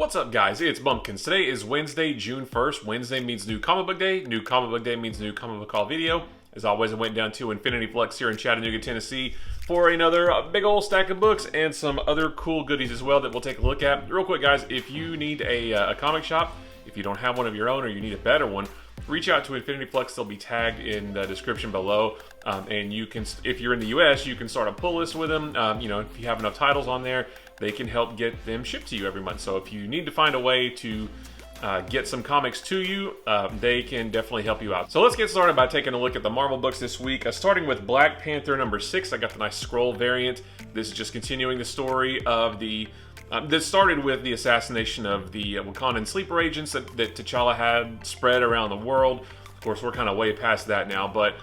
What's up, guys? It's Bumpkins. Today is Wednesday, June 1st. Wednesday means New Comic Book Day. New Comic Book Day means New Comic Book Haul video. As always, I went down to Infinity Flux here in Chattanooga, Tennessee for another big old stack of books and some other cool goodies as well that we'll take a look at. Real quick, guys, if you need a comic shop, if you don't have one of your own or you need a better one, reach out to Infinity Flux. They'll be tagged in the description below. And you can, if you're in the US, you can start a pull list with them. If you have enough titles on there, they can help get them shipped to you every month. So if you need to find a way to get some comics to you, they can definitely help you out. So let's get started by taking a look at the Marvel books this week. Starting with Black Panther number 6, I got the nice scroll variant. This is just continuing the story of the that started with the assassination of the Wakandan sleeper agents that T'Challa had spread around the world. Of course, we're kind of way past that now, but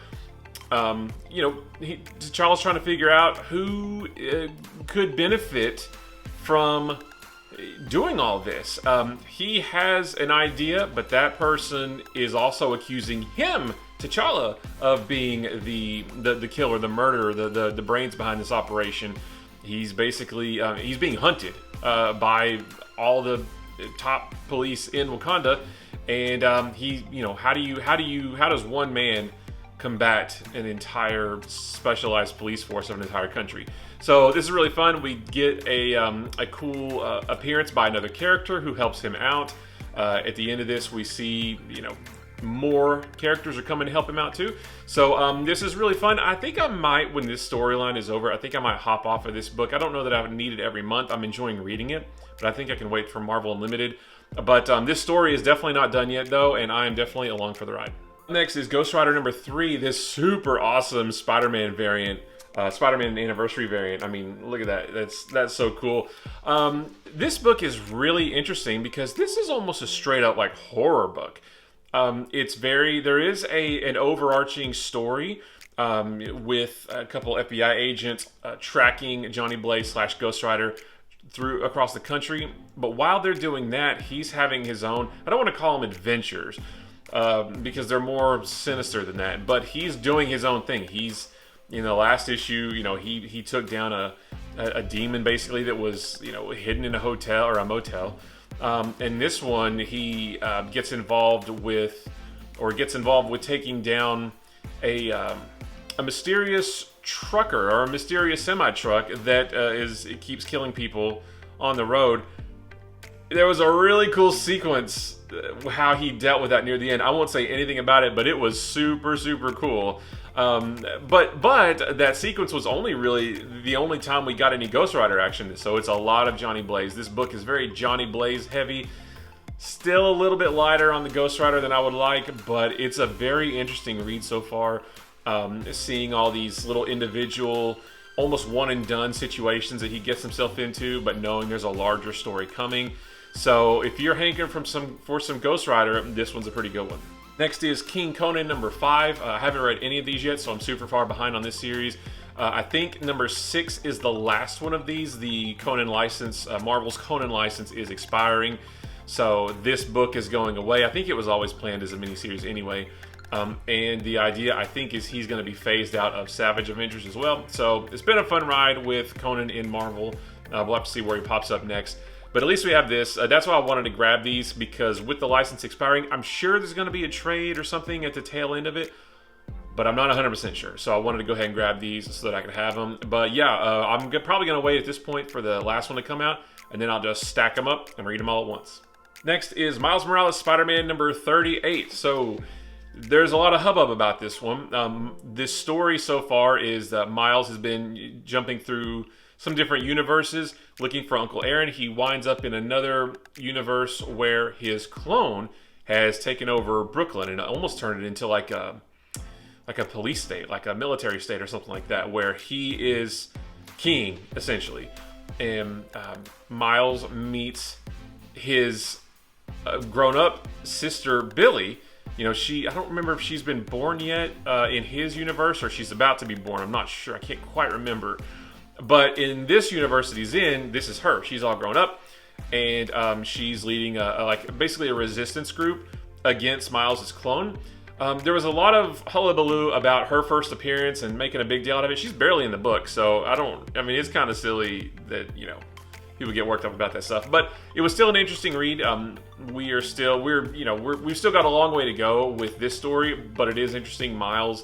T'Challa's trying to figure out who could benefit from doing all this. He has an idea, but that person is also accusing him, T'Challa, of being the killer, the murderer, the brains behind this operation. He's basically he's being hunted by all the top police in Wakanda, and how does one man combat an entire specialized police force of an entire country? So this is really fun. We get a cool appearance by another character who helps him out. At the end of this, we see more characters are coming to help him out too. So this is really fun. I think I might, when this storyline is over, I think I might hop off of this book. I don't know that I would need it every month. I'm enjoying reading it, but I think I can wait for Marvel Unlimited. But this story is definitely not done yet though, and I am definitely along for the ride. Next is Ghost Rider number 3, this super awesome Spider-Man variant, Spider-Man Anniversary variant. I mean, look at that. That's so cool. This book is really interesting because this is almost a straight up like horror book. There is an overarching story with a couple FBI agents tracking Johnny Blaze / Ghost Rider across the country. But while they're doing that, he's having his own, I don't want to call them adventures, because they're more sinister than that, but he's doing his own thing. He's, in the last issue, he took down a demon basically that was, hidden in a hotel or a motel. And this one, he gets involved with taking down a mysterious trucker or a mysterious semi-truck that keeps killing people on the road. There was a really cool sequence how he dealt with that near the end. I won't say anything about it, but it was super, super cool. But that sequence was only really the only time we got any Ghost Rider action, so it's a lot of Johnny Blaze. This book is very Johnny Blaze heavy. Still a little bit lighter on the Ghost Rider than I would like, but it's a very interesting read so far. Seeing all these little individual, almost one and done situations that he gets himself into, but knowing there's a larger story coming. So if you're hankering for some Ghost Rider, this one's a pretty good one. Next is King Conan number 5. I haven't read any of these yet, so I'm super far behind on this series. I think number 6 is the last one of these. The Conan license, Marvel's Conan license, is expiring, so this book is going away. I think it was always planned as a miniseries anyway. And the idea, I think, is he's going to be phased out of Savage Avengers as well. So it's been a fun ride with Conan in Marvel. We'll have to see where he pops up next. But at least we have this. That's why I wanted to grab these, because with the license expiring, I'm sure there's going to be a trade or something at the tail end of it, but I'm not 100% sure. So I wanted to go ahead and grab these so that I could have them. But yeah, I'm probably going to wait at this point for the last one to come out, and then I'll just stack them up and read them all at once. Next is Miles Morales Spider-Man number 38. So there's a lot of hubbub about this one. This story so far is that Miles has been jumping through some different universes looking for Uncle Aaron. He winds up in another universe where his clone has taken over Brooklyn and almost turned it into like a police state, like a military state or something like that, where he is king essentially. And Miles meets his grown-up sister Billy. I don't remember if she's been born yet in his universe, or she's about to be born. I'm not sure. I can't quite remember. But in this universe that he's in, this is her. She's all grown up, and she's leading basically a resistance group against Miles' clone. There was a lot of hullabaloo about her first appearance and making a big deal out of it. She's barely in the book, so it's kind of silly that, people get worked up about that stuff. But it was still an interesting read. We've still got a long way to go with this story, but it is interesting. Miles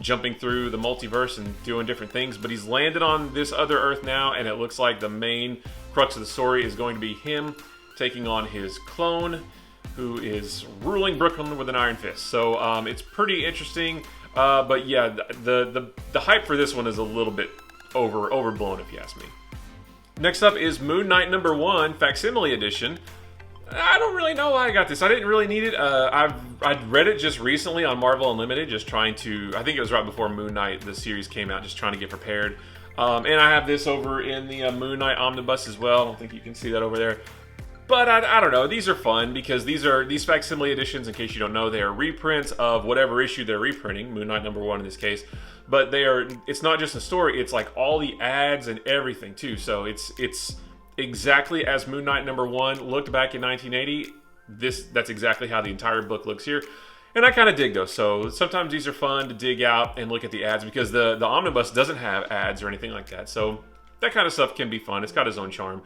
jumping through the multiverse and doing different things, but he's landed on this other Earth now, and it looks like the main crux of the story is going to be him taking on his clone, who is ruling Brooklyn with an iron fist. So it's pretty interesting, but yeah, the hype for this one is a little bit overblown, if you ask me. Next up is Moon Knight #1 Facsimile Edition. I don't really know why I got this. I didn't really need it. I'd read it just recently on Marvel Unlimited, just trying to, I think it was right before Moon Knight, the series came out, just trying to get prepared. And I have this over in the Moon Knight Omnibus as well. I don't think you can see that over there. But I don't know, these are fun because these facsimile editions, in case you don't know, they are reprints of whatever issue they're reprinting, Moon Knight #1 in this case. But it's not just a story, it's like all the ads and everything too. So it's exactly as Moon Knight #1 looked back in 1980. That's exactly how the entire book looks here. And I kind of dig those. So sometimes these are fun to dig out and look at the ads because the Omnibus doesn't have ads or anything like that. So that kind of stuff can be fun. It's got its own charm.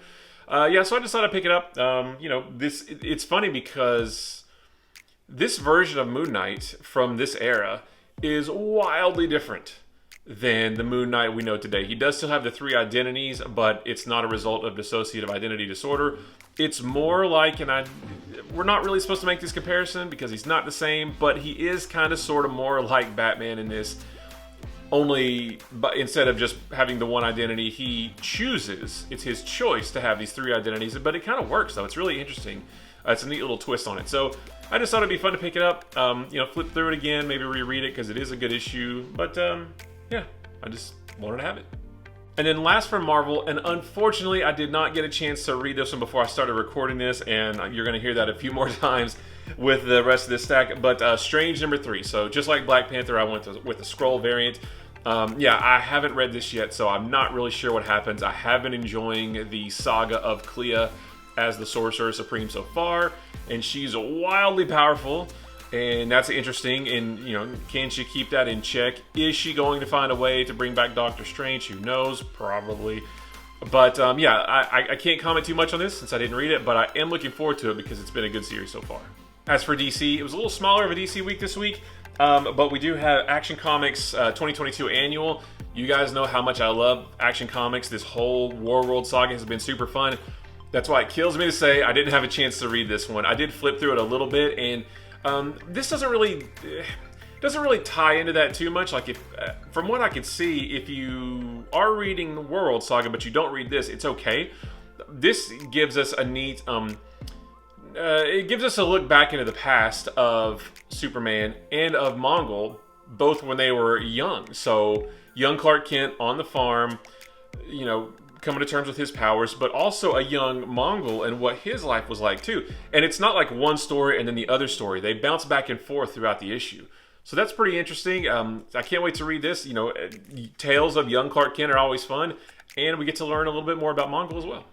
Yeah, so I decided to pick it up. It's funny because this version of Moon Knight from this era is wildly different than the Moon Knight we know today. He does still have the 3 identities, but it's not a result of dissociative identity disorder. It's more like, we're not really supposed to make this comparison because he's not the same, but he is kind of sort of more like Batman in this. But instead of just having the one identity, he chooses, it's his choice to have these 3 identities, but it kind of works though. It's really interesting. It's a neat little twist on it. So I just thought it'd be fun to pick it up, flip through it again, maybe reread it because it is a good issue. But yeah, I just wanted to have it. And then last from Marvel, and unfortunately I did not get a chance to read this one before I started recording this, and you're going to hear that a few more times with the rest of this stack, but Strange #3. So just like Black Panther, I went with the scroll variant. Yeah, I haven't read this yet, so I'm not really sure what happens. I have been enjoying the saga of Clea as the Sorcerer Supreme so far, and she's wildly powerful. And that's interesting, and can she keep that in check? Is she going to find a way to bring back Doctor Strange? Who knows? Probably. But yeah, I can't comment too much on this since I didn't read it, but I am looking forward to it because it's been a good series so far. As for DC, it was a little smaller of a DC week this week, but we do have Action Comics 2022 Annual. You guys know how much I love Action Comics. This whole Warworld saga has been super fun. That's why it kills me to say I didn't have a chance to read this one. I did flip through it a little bit, and this doesn't really tie into that too much. Like, from what I could see, if you are reading the World Saga but you don't read this, it's okay. This gives us a neat, it gives us a look back into the past of Superman and of Mongol, both when they were young. So young Clark Kent on the farm, coming to terms with his powers, but also a young Mongol and what his life was like too. And it's not like one story and then the other story. They bounce back and forth throughout the issue. So that's pretty interesting. I can't wait to read this. Tales of young Clark Kent are always fun, and we get to learn a little bit more about Mongol as well.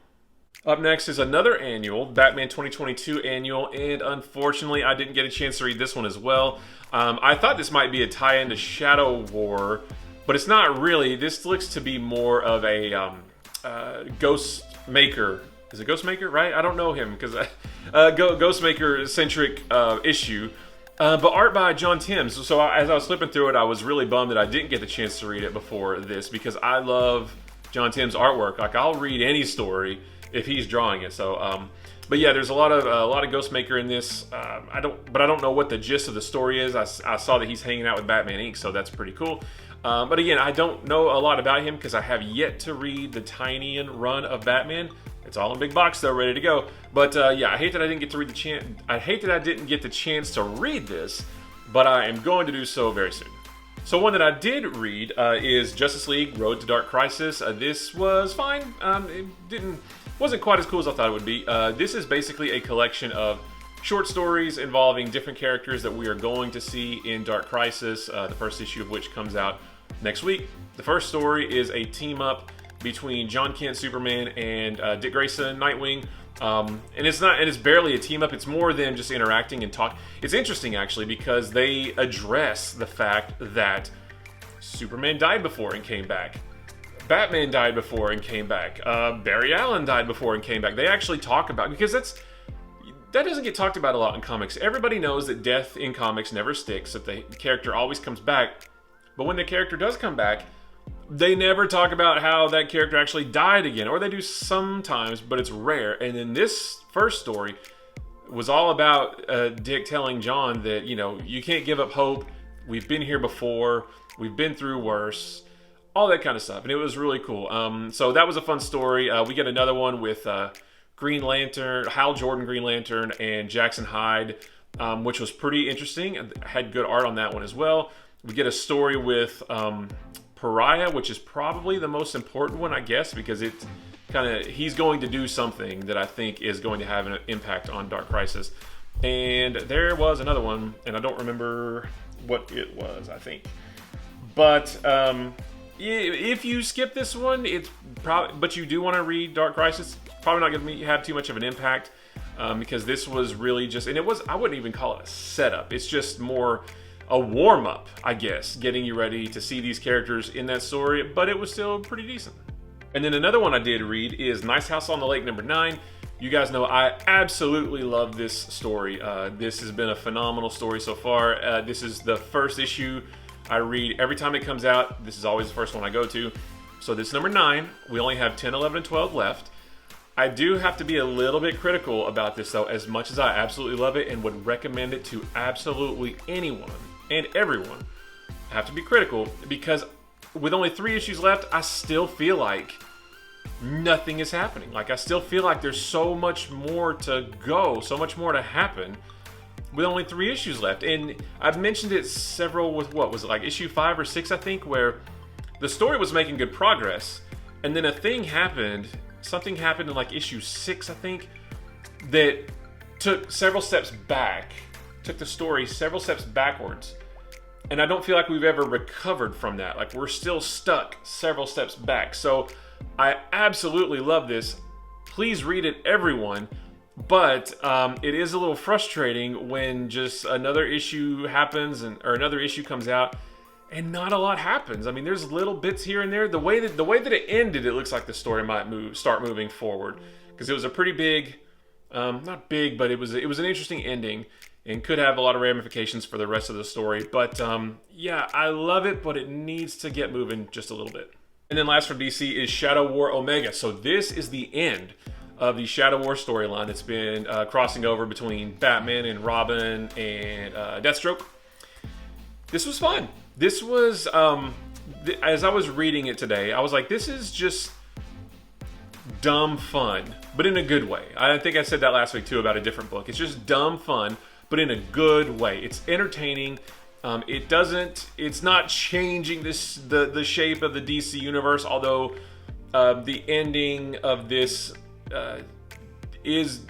Up next is another annual, Batman 2022 Annual, and unfortunately I didn't get a chance to read this one as well. I thought this might be a tie-in to Shadow War, but it's not really. This looks to be more of a Ghostmaker. Is it Ghostmaker, right? I don't know him because Ghostmaker-centric issue. But art by John Timms. So as I was flipping through it, I was really bummed that I didn't get the chance to read it before this because I love John Timms' artwork. Like, I'll read any story if he's drawing it. So, but yeah, there's a lot of Ghostmaker in this. I don't know what the gist of the story is. I saw that he's hanging out with Batman Inc., so that's pretty cool. But again, I don't know a lot about him because I have yet to read the Tynion run of Batman. It's all in big box though, ready to go. But yeah, I hate that I didn't get to read I hate that I didn't get the chance to read this, but I am going to do so very soon. So one that I did read is Justice League: Road to Dark Crisis. This was fine. Wasn't quite as cool as I thought it would be. This is basically a collection of short stories involving different characters that we are going to see in Dark Crisis. The first issue of which comes out next week. The first story is a team up between John Kent, Superman, and Dick Grayson, Nightwing. And it's barely a team up. It's more than just interacting and talk. It's interesting actually because they address the fact that Superman died before and came back. Batman died before and came back. Barry Allen died before and came back. They actually talk about, because that doesn't get talked about a lot in comics. Everybody knows that death in comics never sticks, that the character always comes back. But when the character does come back, they never talk about how that character actually died again. Or they do sometimes, but it's rare. And in this first story was all about Dick telling John that, you can't give up hope. We've been here before. We've been through worse. All that kind of stuff. And it was really cool. So that was a fun story. We get another one with Green Lantern, Hal Jordan Green Lantern, and Jackson Hyde, which was pretty interesting. Had good art on that one as well. We get a story with Pariah, which is probably the most important one, I guess, because he's going to do something that I think is going to have an impact on Dark Crisis. And there was another one, and I don't remember what it was, I think. But if you skip this one, but you do want to read Dark Crisis, probably not going to have too much of an impact, because this was really just, and I wouldn't even call it a setup. It's just more a warm-up, I guess, getting you ready to see these characters in that story, but it was still pretty decent. And then another one I did read is Nice House on the Lake #9. You guys know I absolutely love this story. This has been a phenomenal story so far. This is the first issue I read every time it comes out. This is always the first one I go to. So this is #9. We only have 10, 11, and 12 left. I do have to be a little bit critical about this, though, as much as I absolutely love it and would recommend it to absolutely anyone and everyone. I have to be critical because with only 3 issues left, I still feel like nothing is happening. Like, I still feel like there's so much more to go, so much more to happen with only 3 issues left. And I've mentioned it several with, what was it, like issue 5 or 6, I think, where the story was making good progress, and then something happened in like issue 6, I think, that took several steps back, took the story several steps backwards. And I don't feel like we've ever recovered from that. Like, we're still stuck several steps back. So I absolutely love this. Please read it, everyone. But it is a little frustrating when just another issue happens or another issue comes out and not a lot happens. I mean, there's little bits here and there. The way that it ended, it looks like the story might start moving forward, because it was a pretty big, not big, but it was an interesting ending and could have a lot of ramifications for the rest of the story. But yeah, I love it, but it needs to get moving just a little bit. And then last from DC is Shadow War Omega. So this is the end of the Shadow War storyline. It's been crossing over between Batman and Robin and Deathstroke. This was fun. This was, as I was reading it today, I was like, this is just dumb fun, but in a good way. I think I said that last week too about a different book. It's just dumb fun, but in a good way. It's entertaining. It's not changing the shape of the DC universe, although the ending of this is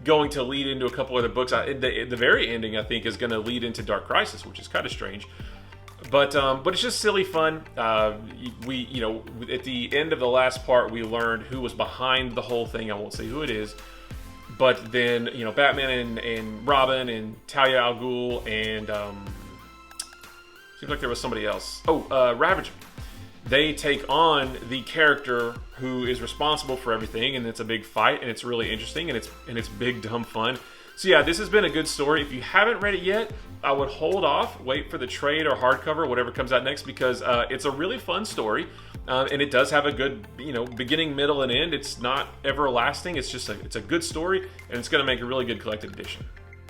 going to lead into a couple other books. The very ending, I think, is going to lead into Dark Crisis, which is kind of strange. But it's just silly fun. We at the end of the last part, we learned who was behind the whole thing. I won't say who it is. But then, Batman and Robin and Talia al Ghul and seems like there was somebody else. Ravager. They take on the character who is responsible for everything, and it's a big fight, and it's really interesting, and it's big dumb fun. So yeah, this has been a good story. If you haven't read it yet, I would hold off, wait for the trade or hardcover, whatever comes out next, because it's a really fun story, and it does have a good, beginning, middle, and end. It's not everlasting. It's just it's a good story, and it's going to make a really good collected edition.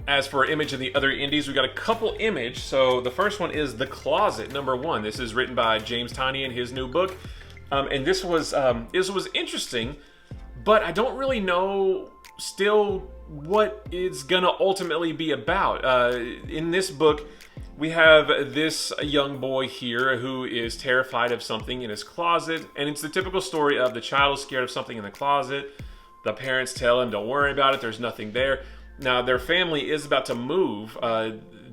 As for Image and the other indies, we got a couple Image. So the first one is The Closet, #1. This is written by James Tynion, his new book, and this was interesting, but I don't really know still what it's gonna ultimately be about. In this book, we have this young boy here who is terrified of something in his closet, and it's the typical story of the child is scared of something in the closet. The parents tell him, don't worry about it, there's nothing there. Now, their family is about to move.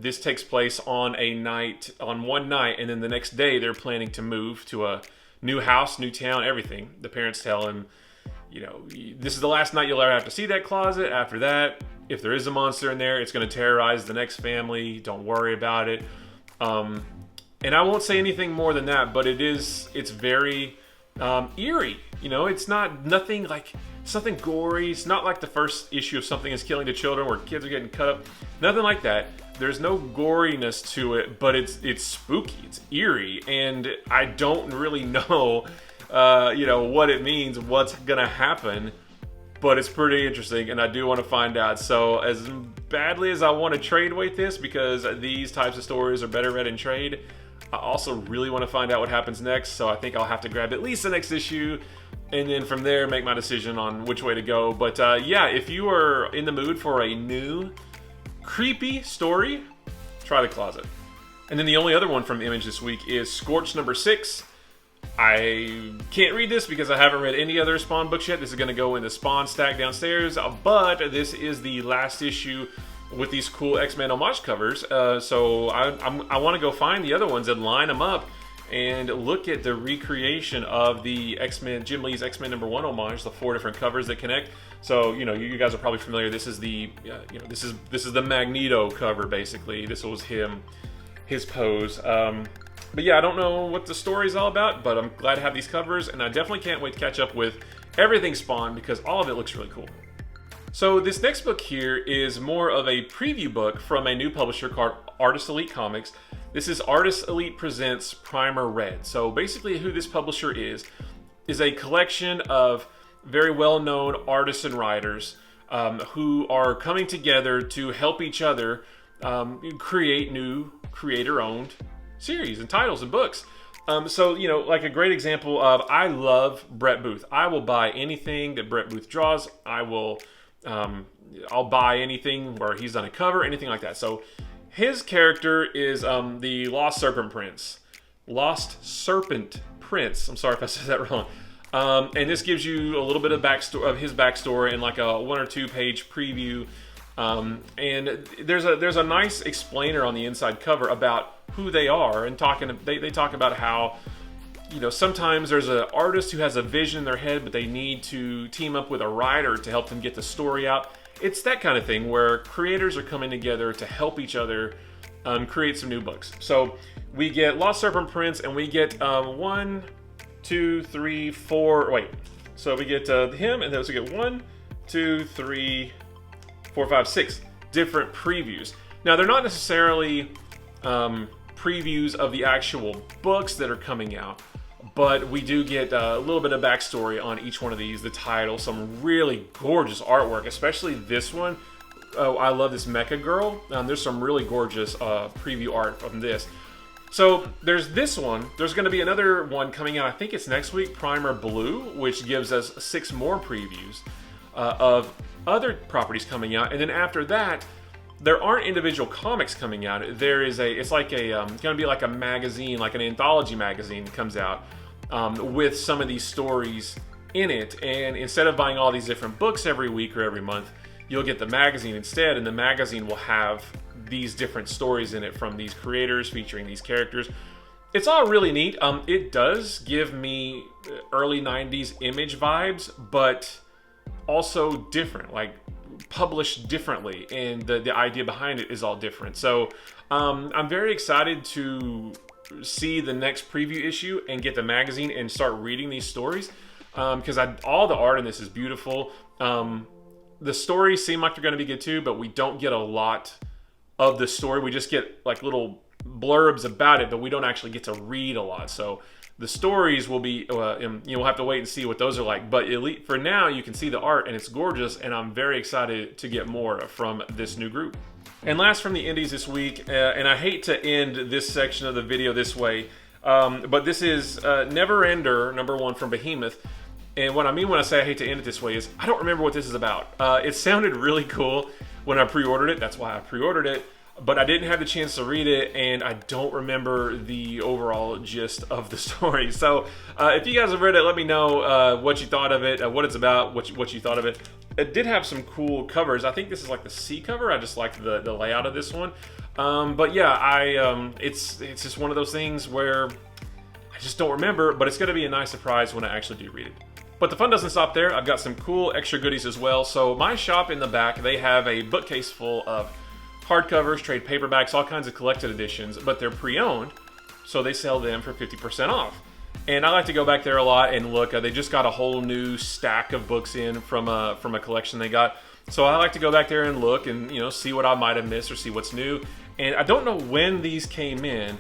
This takes place on one night, and then the next day they're planning to move to a new house, new town, everything. The parents tell him, this is the last night you'll ever have to see that closet. After that, if there is a monster in there, it's going to terrorize the next family. Don't worry about it. And I won't say anything more than that, but it's very eerie. You know, it's nothing gory. It's not like the first issue of Something is Killing the Children where kids are getting cut up. Nothing like that. There's no goriness to it, but it's spooky. It's eerie, and I don't really know, what it means, what's gonna happen. But it's pretty interesting, and I do want to find out. So as badly as I want to trade weight this, because these types of stories are better read in trade, I also really want to find out what happens next. So I think I'll have to grab at least the next issue, and then from there make my decision on which way to go. But yeah, if you are in the mood for a new, creepy story, try The Closet. And then the only other one from Image this week is Scorch #6. I can't read this because I haven't read any other Spawn books yet. This is going to go in the Spawn stack downstairs, but this is the last issue with these cool X-Men homage covers. So I want to go find the other ones and line them up and look at the recreation of the X-Men, Jim Lee's X-Men #1 homage, the 4 different covers that connect. So you guys are probably familiar. This is the this is the Magneto cover basically. This was his pose. But yeah, I don't know what the story's all about, but I'm glad to have these covers, and I definitely can't wait to catch up with everything Spawn because all of it looks really cool. So this next book here is more of a preview book from a new publisher called Artist Elite Comics. This is Artist Elite Presents Primer Red. So basically who this publisher is a collection of very well-known artists and writers who are coming together to help each other create new creator-owned series and titles and books. So, like a great example of, I love Brett Booth. I will buy anything that Brett Booth draws. I'll buy anything where he's done a cover, anything like that. So his character is the Lost Serpent Prince. I'm sorry if I said that wrong. And this gives you a little bit of his backstory and like a 1 or 2 page preview. And there's a nice explainer on the inside cover about who they are, and they talk about how sometimes there's an artist who has a vision in their head, but they need to team up with a writer to help them get the story out. It's that kind of thing where creators are coming together to help each other create some new books. So we get Lost Serpent Prince, and we get 1, 2, 3, 4. Wait, so we get him, and then we get 1, 2, 3, 4, 5, 6 different previews. Now they're not necessarily previews of the actual books that are coming out, but we do get a little bit of backstory on each one of these, the title, some really gorgeous artwork, especially this one. Oh, I love this Mecha Girl. There's some really gorgeous preview art from this. So there's this one. There's going to be another one coming out, I think it's next week, Primer Blue, which gives us 6 more previews of other properties coming out. And then after that, there aren't individual comics coming out. It's like going to be like a magazine, like an anthology magazine comes out with some of these stories in it. And instead of buying all these different books every week or every month, you'll get the magazine instead, and the magazine will have these different stories in it from these creators featuring these characters. It's all really neat. It does give me early 90s Image vibes, but also different, like published differently, and the idea behind it is all different. So I'm very excited to see the next preview issue and get the magazine and start reading these stories, because all the art in this is beautiful. The stories seem like they're going to be good too, but we don't get a lot of the story. We just get like little blurbs about it, but we don't actually get to read a lot. So the stories will be, we'll have to wait and see what those are like. But for now, you can see the art, and it's gorgeous, and I'm very excited to get more from this new group. And last from the indies this week, and I hate to end this section of the video this way, but this is Never Ender #1 from Behemoth. And what I mean when I say I hate to end it this way is I don't remember what this is about. It sounded really cool when I pre-ordered it. That's why I pre-ordered it. But I didn't have the chance to read it, and I don't remember the overall gist of the story. So if you guys have read it, let me know what you thought of it, what it's about, what you thought of it. It did have some cool covers. I think this is like the C cover. I just like the layout of this one. But yeah, it's just one of those things where I just don't remember, but it's going to be a nice surprise when I actually do read it. But the fun doesn't stop there. I've got some cool extra goodies as well. So my shop in the back, they have a bookcase full of hardcovers, trade paperbacks, all kinds of collected editions, but they're pre-owned, so they sell them for 50% off. And I like to go back there a lot and look. They just got a whole new stack of books in from a collection they got. So I like to go back there and look and, you know, see what I might have missed or see what's new. And I don't know when these came in,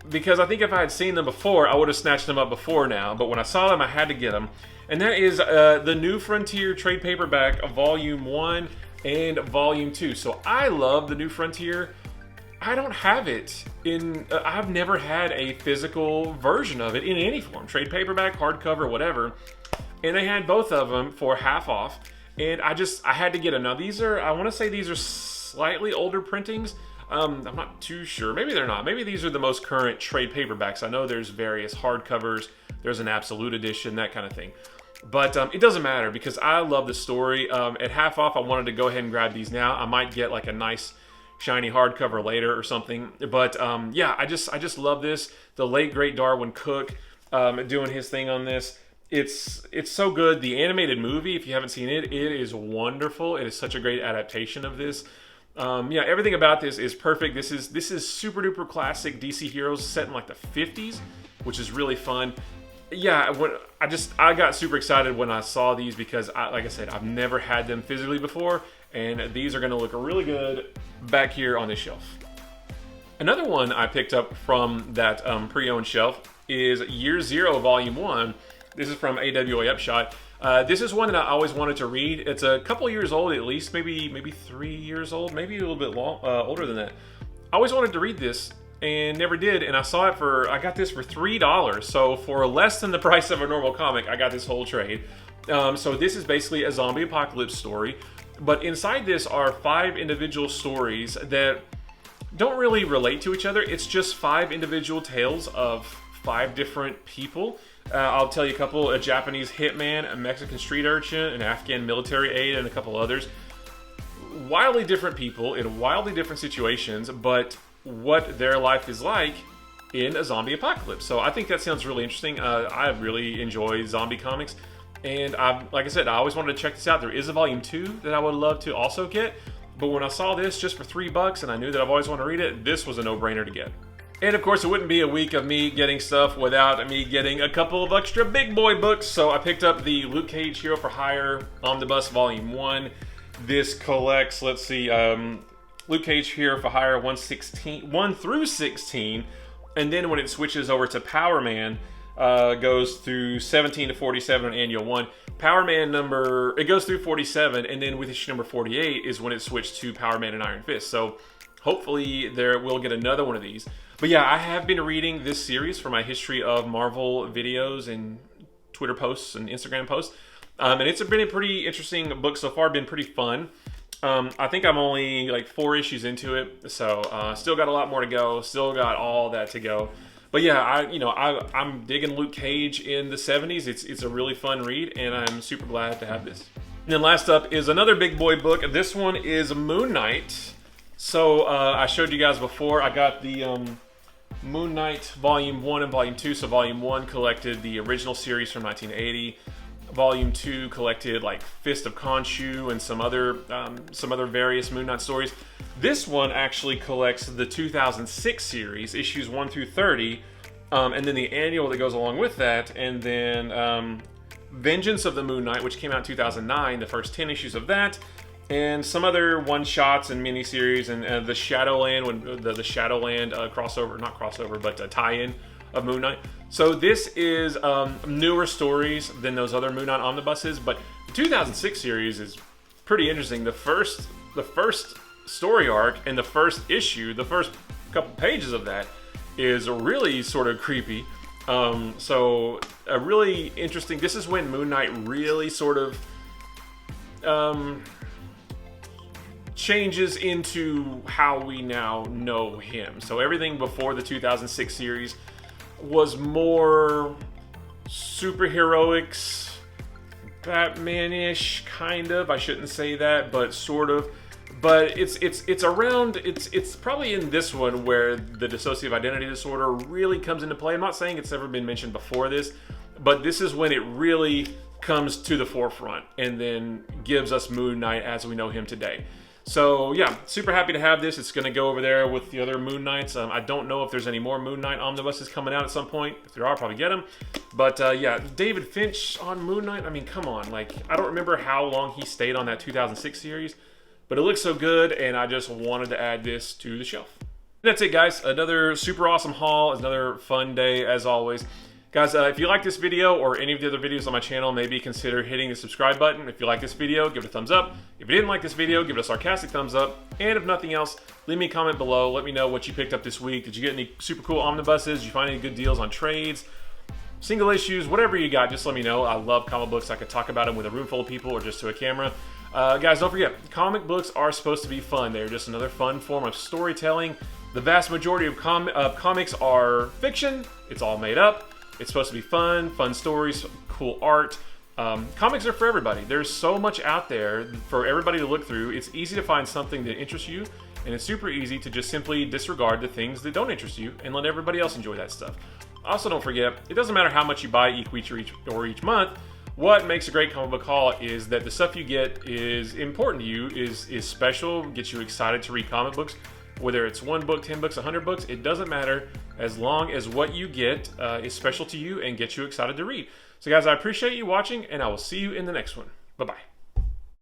because I think if I had seen them before, I would have snatched them up before now. But when I saw them, I had to get them. And that is the New Frontier trade paperback of Volume 1 and Volume 2. So I love the New Frontier. I don't have it in, I've never had a physical version of it in any form. Trade paperback, hardcover, whatever. And they had both of them for half off. And I had to get them. Now these are, I want to say these are slightly older printings. I'm not too sure. Maybe they're not. Maybe these are the most current trade paperbacks. I know there's various hardcovers. There's an absolute edition, that kind of thing. But it doesn't matter because I love the story. At half off, I wanted to go ahead and grab these now. I might get like a nice shiny hardcover later or something. But yeah, I just love this. The late great Darwin Cook doing his thing on this. It's so good. The animated movie, if you haven't seen it, it is wonderful. It is such a great adaptation of this. Yeah, everything about this is perfect. This is super duper classic DC heroes set in like the 50s, which is really fun. Yeah, I got super excited when I saw these because, like I said, I've never had them physically before, and these are going to look really good back here on this shelf. Another one I picked up from that pre-owned shelf is Year Zero Volume 1. This is from AWA Upshot. This is one that I always wanted to read. It's a couple years old at least, maybe 3 years old, maybe a little bit older than that. I always wanted to read this and never did, and I got this for $3. So for less than the price of a normal comic, I got this whole trade. So this is basically a zombie apocalypse story, but inside this are 5 individual stories that don't really relate to each other. It's just 5 individual tales of 5 different people. I'll tell you a couple: a Japanese hitman, a Mexican street urchin, an Afghan military aide, and a couple others. Wildly different people in wildly different situations, but what their life is like in a zombie apocalypse. So I think that sounds really interesting. I really enjoy zombie comics, and like I said, I always wanted to check this out. There is a volume 2 that I would love to also get, but when I saw this just for $3 and I knew that I've always wanted to read it, this was a no-brainer to get. And of course, it wouldn't be a week of me getting stuff without me getting a couple of extra big boy books. So I picked up the Luke Cage Hero for Hire Omnibus Volume 1. This collects, let's see, Luke Cage Hero for Hire 1 through 16. And then when it switches over to Power Man, goes through 17 to 47 on Annual 1. Power Man it goes through 47, and then with issue number 48 is when it switched to Power Man and Iron Fist. So hopefully we'll get another one of these. But yeah, I have been reading this series for my history of Marvel videos and Twitter posts and Instagram posts. And it's been a pretty interesting book so far, been pretty fun. I think I'm only like 4 issues into it, so still got a lot more to go, still got all that to go. But yeah, I'm digging Luke Cage in the 70s. It's a really fun read, and I'm super glad to have this. And then last up is another big boy book. This one is Moon Knight. So I showed you guys before, I got the Moon Knight Volume 1 and Volume 2. So Volume 1 collected the original series from 1980. Volume 2 collected like Fist of Khonshu and some other various Moon Knight stories. This one actually collects the 2006 series, issues 1 through 30, and then the annual that goes along with that, and then Vengeance of the Moon Knight, which came out in 2009, the first 10 issues of that, and some other one-shots and miniseries, and the Shadowland, the Shadowland tie-in of Moon Knight. So this is newer stories than those other Moon Knight omnibuses, but the 2006 series is pretty interesting. The first story arc and the first issue, the first couple pages of that, is really sort of creepy. So a really interesting. This is when Moon Knight really sort of changes into how we now know him. So everything before the 2006 series was more superheroics, Batman-ish, kind of. I shouldn't say that, but sort of. But it's probably in this one where the dissociative identity disorder really comes into play. I'm not saying it's ever been mentioned before this, but this is when it really comes to the forefront and then gives us Moon Knight as we know him today. So yeah, super happy to have this. It's going to go over there with the other Moon Knights. I don't know if there's any more Moon Knight omnibuses coming out at some point. If there are, I'll probably get them. But yeah, David Finch on Moon Knight. I mean, come on. Like, I don't remember how long he stayed on that 2006 series, but it looks so good, and I just wanted to add this to the shelf. That's it, guys. Another super awesome haul. Another fun day, as always. Guys, if you like this video or any of the other videos on my channel, maybe consider hitting the subscribe button. If you like this video, give it a thumbs up. If you didn't like this video, give it a sarcastic thumbs up. And if nothing else, leave me a comment below. Let me know what you picked up this week. Did you get any super cool omnibuses? Did you find any good deals on trades? Single issues, whatever you got, just let me know. I love comic books. I could talk about them with a room full of people or just to a camera. Guys, don't forget, comic books are supposed to be fun. They're just another fun form of storytelling. The vast majority of comics are fiction. It's all made up. It's supposed to be fun stories, cool art. Comics are for everybody. There's so much out there for everybody to look through. It's easy to find something that interests you, and it's super easy to just simply disregard the things that don't interest you and let everybody else enjoy that stuff. Also, don't forget, it doesn't matter how much you buy each week or each month. What makes a great comic book haul is that the stuff you get is important to you, is special, gets you excited to read comic books. Whether it's 1 book, 10 books, 100 books, it doesn't matter as long as what you get is special to you and gets you excited to read. So guys, I appreciate you watching, and I will see you in the next one. Bye-bye.